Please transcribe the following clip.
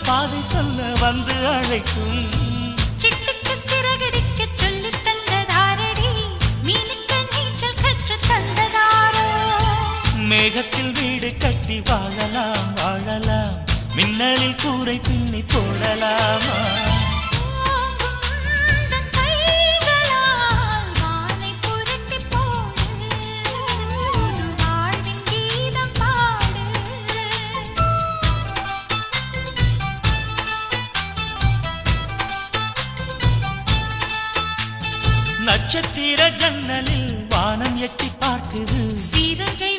பாதை சொல்ல வந்து அழைக்கும். சிட்டுக்கு சிறகடிக்க சொல்லி தந்ததாரடி, மீனுக்கு நீச்சல் கற்று தந்ததாரோ. மேகத்தில் வீடு கட்டி வாழலாம் வாழலாம், மின்னலில் கூரை பின்னி போடலாமா? நட்சத்திர ஜன்னலில் வானம் எட்டி பார்க்குது, சீரகை